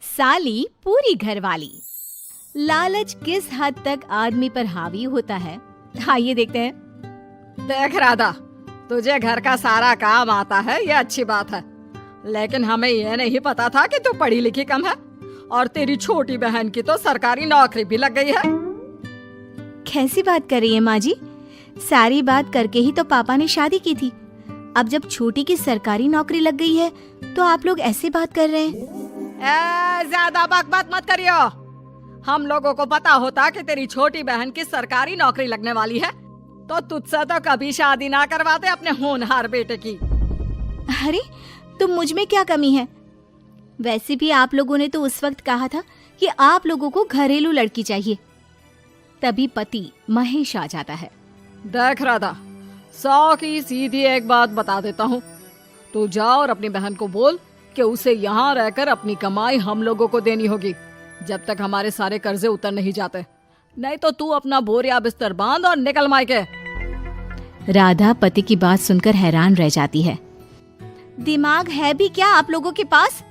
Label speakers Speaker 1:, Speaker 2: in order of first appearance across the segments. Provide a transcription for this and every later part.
Speaker 1: साली पूरी घरवाली। लालच किस हद तक आदमी पर हावी होता है, आइए देखते हैं।
Speaker 2: देख राधा, तुझे घर का सारा काम आता है, ये अच्छी बात है, लेकिन हमें ये नहीं पता था कि तू पढ़ी लिखी कम है और तेरी छोटी बहन की तो सरकारी नौकरी भी लग गई है।
Speaker 1: कैसी बात कर रही है माँ जी? सारी बात करके ही तो पापा ने शादी की थी। अब जब छोटी की सरकारी नौकरी लग गई है तो आप लोग ऐसे बात कर रहे हैं।
Speaker 2: ज्यादा बकवास मत करियो। हम लोगों को पता होता कि तेरी छोटी बहन की सरकारी नौकरी लगने वाली है तो तुझसे तो कभी शादी ना करवाते अपने होनहार बेटे की।
Speaker 1: अरे तो मुझ में क्या कमी है? वैसे भी आप लोगों ने तो उस वक्त कहा था कि आप लोगों को घरेलू लड़की चाहिए। तभी पति महेश आ जाता है।
Speaker 2: देख राधा, 100 की सीधी एक बात बता देता हूँ, तू जा और अपनी बहन को बोल कि उसे यहाँ रहकर अपनी कमाई हम लोगों को देनी होगी जब तक हमारे सारे कर्जे उतर नहीं जाते, नहीं तो तू अपना बोरिया बिस्तर बांध और निकल मायके।
Speaker 1: राधा पति की बात सुनकर हैरान रह जाती है। दिमाग है भी क्या आप लोगों के पास?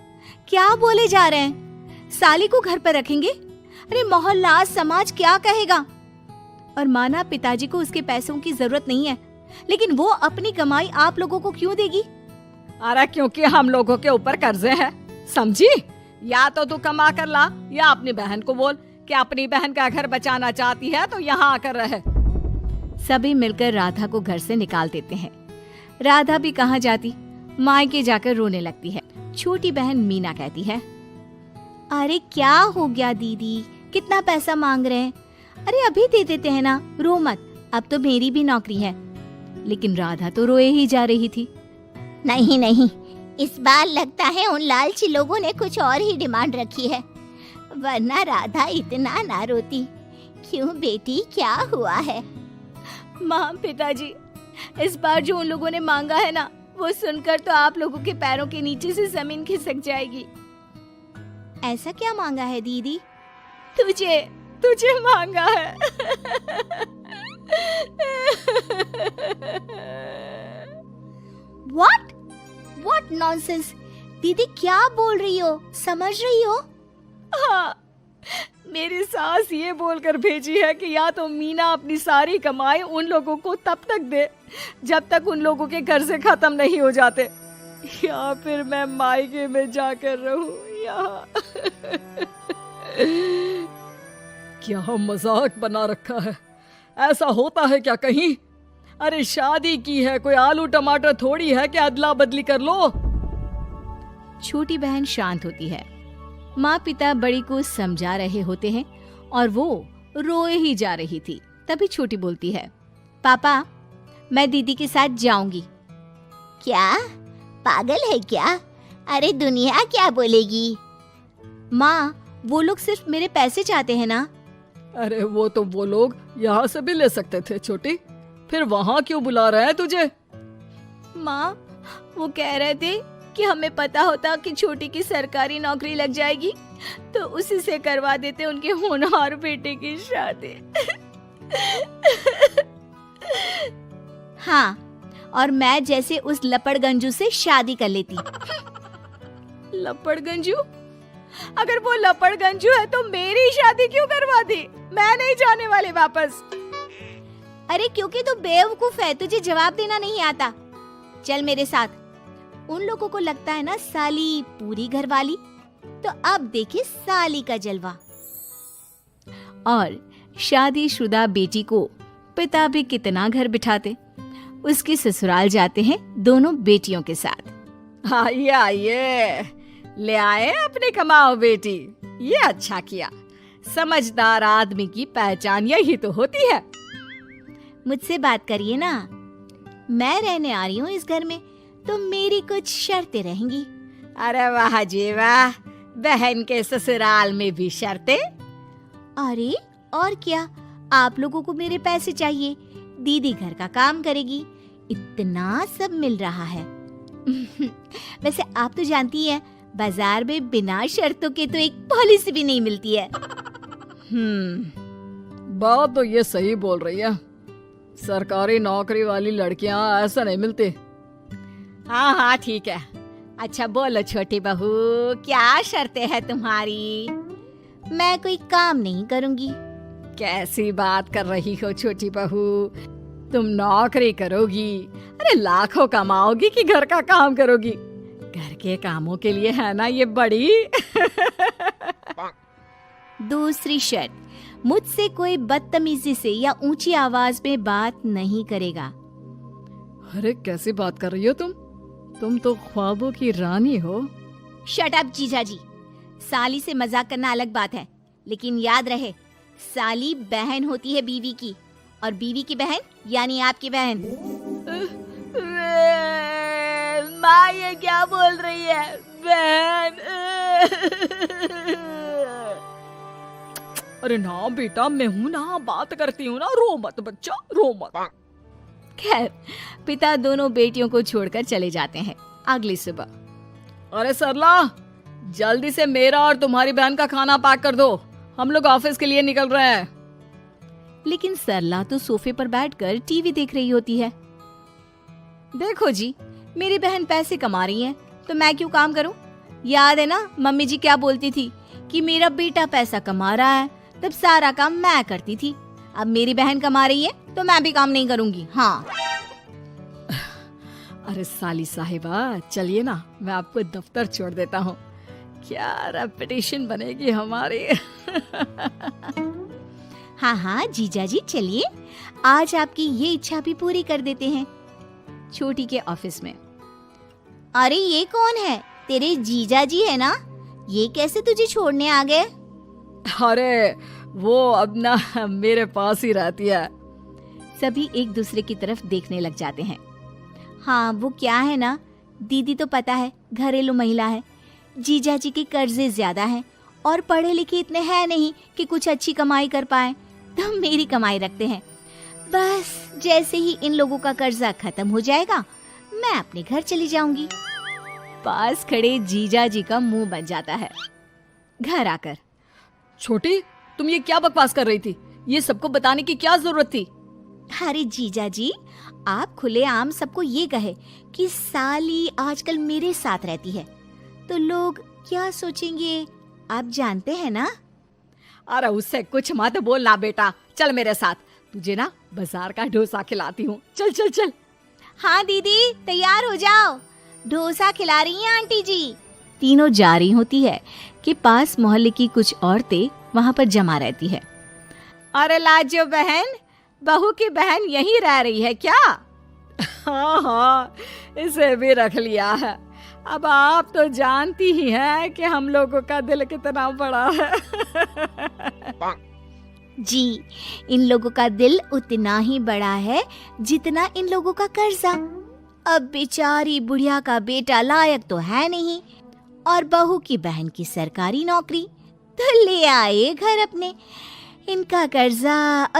Speaker 1: क्या बोले जा रहे हैं? साली को घर पर रखेंगे? अरे मोहल्ला समाज क्या कहेगा? और माना पिताजी को उसके पैसों की जरूरत नहीं है, लेकिन वो अपनी कमाई आप लोगों को क्यों देगी?
Speaker 2: अरे क्योंकि हम लोगों के ऊपर कर्जे हैं, समझी? या तो तू कमा कर ला या अपनी बहन को बोल कि अपनी बहन का घर बचाना चाहती है तो यहाँ आकर रहे।
Speaker 1: सभी मिलकर राधा को घर से निकाल देते हैं। राधा भी कहाँ जाती, मायके जाकर रोने लगती है। छोटी बहन मीना कहती है, अरे क्या हो गया दीदी, कितना पैसा मांग रहे हैं? अरे अभी दे देते हैं ना, रो मत, अब तो मेरी भी नौकरी है। लेकिन राधा तो रोए ही जा रही थी।
Speaker 3: नहीं नहीं, इस बार लगता है उन लालची लोगों ने कुछ और ही डिमांड रखी है, वरना राधा इतना ना रोती। क्यों बेटी, क्या हुआ है?
Speaker 1: माँ पिताजी, इस बार जो उन लोगों ने मांगा है ना, वो सुनकर तो आप लोगों के पैरों के नीचे से जमीन खिसक जाएगी।
Speaker 3: ऐसा क्या मांगा है दीदी?
Speaker 1: तुझे मांगा है।
Speaker 3: What nonsense? दीदी क्या बोल रही हो, समझ रही हो?
Speaker 2: हाँ, मेरी सास ये बोलकर भेजी है कि या तो मीना अपनी सारी कमाई उन लोगों को तब तक दे जब तक उन लोगों के कर्जे खत्म नहीं हो जाते, या फिर मैं मायके में जाकर रहूं यहाँ। क्या मजाक बना रखा है? ऐसा होता है क्या कहीं? अरे शादी की है, कोई आलू टमाटर थोड़ी है कि अदला बदली कर लो।
Speaker 1: छोटी बहन शांत होती है। माँ पिता बड़ी को समझा रहे होते हैं और वो रोए ही जा रही थी। तभी छोटी बोलती है, पापा मैं दीदी के साथ जाऊंगी।
Speaker 3: क्या पागल है क्या? अरे दुनिया क्या बोलेगी?
Speaker 1: माँ वो लोग सिर्फ मेरे पैसे चाहते हैं ना।
Speaker 2: अरे वो लोग यहाँ से भी ले सकते थे छोटी, फिर वहाँ क्यों बुला रहे हैं तुझे?
Speaker 1: माँ वो कह रहे थे कि हमें पता होता कि छोटी की सरकारी नौकरी लग जाएगी तो उसी से करवा देते उनके होनहार बेटे की शादी। हाँ, और मैं जैसे उस लपड़गंजू से शादी कर लेती।
Speaker 2: लपड़गंजू? अगर वो लपड़गंजू है तो मेरी शादी क्यों करवा दी? मैं नहीं जाने वाली वापस।
Speaker 1: अरे क्योंकि तू बेवकूफ है, तुझे जवाब देना नहीं आता। चल मेरे साथ। उन लोगों को लगता है ना साली पूरी घरवाली, तो अब देखिए साली का जलवा। और शादीशुदा बेटी को पिता भी कितना घर बिठाते। उसके ससुराल जाते हैं दोनों बेटियों के साथ।
Speaker 2: आइए आइए, ले आए अपने कमाओ बेटी, ये अच्छा किया। समझदार आदमी की पहचान यही तो होती है।
Speaker 1: मुझसे बात करिए ना, मैं रहने आ रही हूँ इस घर में, तो मेरी कुछ शर्तें रहेंगी।
Speaker 2: अरे वाह जी वाह, बहन के ससुराल में भी शर्तें?
Speaker 1: अरे और क्या, आप लोगों को मेरे पैसे चाहिए, दीदी घर का काम करेगी, इतना सब मिल रहा है। वैसे आप तो जानती हैं, बाजार में बिना शर्तों के तो एक पॉलिसी भी नहीं मिलती है।
Speaker 2: बात तो ये सही बोल रही है, सरकारी नौकरी वाली लड़कियां ऐसा नहीं मिलती। हाँ हाँ ठीक है,
Speaker 1: अच्छा बोलो छोटी बहू, क्या शर्तें है तुम्हारी? मैं कोई काम नहीं करूंगी।
Speaker 2: कैसी बात कर रही हो छोटी बहू, तुम नौकरी करोगी? अरे लाखों कमाओगी कि घर का काम करोगी? घर के कामों के लिए है ना ये बड़ी।
Speaker 1: दूसरी शर्त, मुझसे कोई बदतमीजी से या ऊंची आवाज में बात नहीं करेगा।
Speaker 2: अरे कैसी बात कर रही हो तुम तो ख्वाबों की रानी हो।
Speaker 1: शट अप जीजा जी। साली से मजाक करना अलग बात है, लेकिन याद रहे साली बहन होती है बीवी की, और बीवी की बहन यानी आपकी बहन। माँ ये क्या बोल रही है? बहन।
Speaker 2: अरे ना बेटा, मैं हूँ ना, बात करती हूँ ना, रो मत बच्चा, रो मत।
Speaker 1: खैर, पिता दोनों बेटियों को छोड़कर चले जाते हैं। अगली सुबह,
Speaker 2: अरे सरला, जल्दी से मेरा और तुम्हारी बहन का खाना पैक कर दो, हम लोग ऑफिस के लिए निकल रहे हैं।
Speaker 1: लेकिन सरला तो सोफे पर बैठकर टीवी देख रही होती है। देखो जी, मेरी बहन पैसे कमा रही है तो मैं क्यों काम करूं? याद है ना मम्मी जी क्या बोलती थी कि मेरा बेटा पैसा कमा रहा है, तब सारा काम मैं करती थी। अब मेरी बहन कमा रही है तो मैं भी काम नहीं करूंगी। हाँ।
Speaker 2: अरे साली साहिबा, चलिए ना, मैं आपको दफ्तर छोड़ देता हूँ। क्या रेपुटेशन बनेगी हमारी।
Speaker 1: हाँ हाँ जीजा जी चलिए, आज आपकी ये इच्छा भी पूरी कर देते हैं। छोटी के ऑफिस में, अरे ये कौन है? तेरे जीजा जी है ना? ये कैसे तुझे छोड़ने आ गए?
Speaker 2: अरे वो अब ना मेरे पास ही रहती है।
Speaker 1: सभी एक दूसरे की तरफ देखने लग जाते हैं। हाँ वो क्या है ना, दीदी तो पता है घरेलू महिला है, जीजा जी के कर्जे ज्यादा हैं और पढ़े लिखे इतने हैं नहीं कि कुछ अच्छी कमाई कर पाए, तो मेरी कमाई रखते हैं। बस जैसे ही इन लोगों का कर्जा खत्म हो जाएगा मैं अपने घर चली जाऊंगी। पास खड़े जीजा जी का मुंह बन जाता है। घर आकर,
Speaker 2: छोटी, तुम ये क्या बकवास कर रही थी? ये सबको बताने की क्या जरूरत थी?
Speaker 1: अरे जीजा जी, आप खुलेआम सबको ये कहे कि साली आजकल मेरे साथ रहती है तो लोग क्या सोचेंगे, आप जानते हैं ना।
Speaker 2: अरे उससे कुछ मत बोलना बेटा, चल मेरे साथ, तुझे ना बाजार का डोसा खिलाती हूँ। चल चल चल।
Speaker 1: हाँ दीदी तैयार हो जाओ, डोसा खिला रही हैं आंटी जी। तीनों जा रही होती है कि पास मोहल्ले की कुछ औरतें वहाँ पर जमा रहती है। अरे लाजो बहन, बहू की बहन यहीं रह रही है क्या?
Speaker 2: हाँ हाँ, इसे भी रख लिया है। अब आप तो जानती ही हैं कि हम लोगों का दिल कितना बड़ा है।
Speaker 1: जी, इन लोगों का दिल उतना ही बड़ा है जितना इन लोगों का कर्जा। अब बेचारी बुढ़िया का बेटा लायक तो है नहीं और बहू की बहन की सरकारी नौकरी, तो ले आए घर अपने। इनका कर्जा अब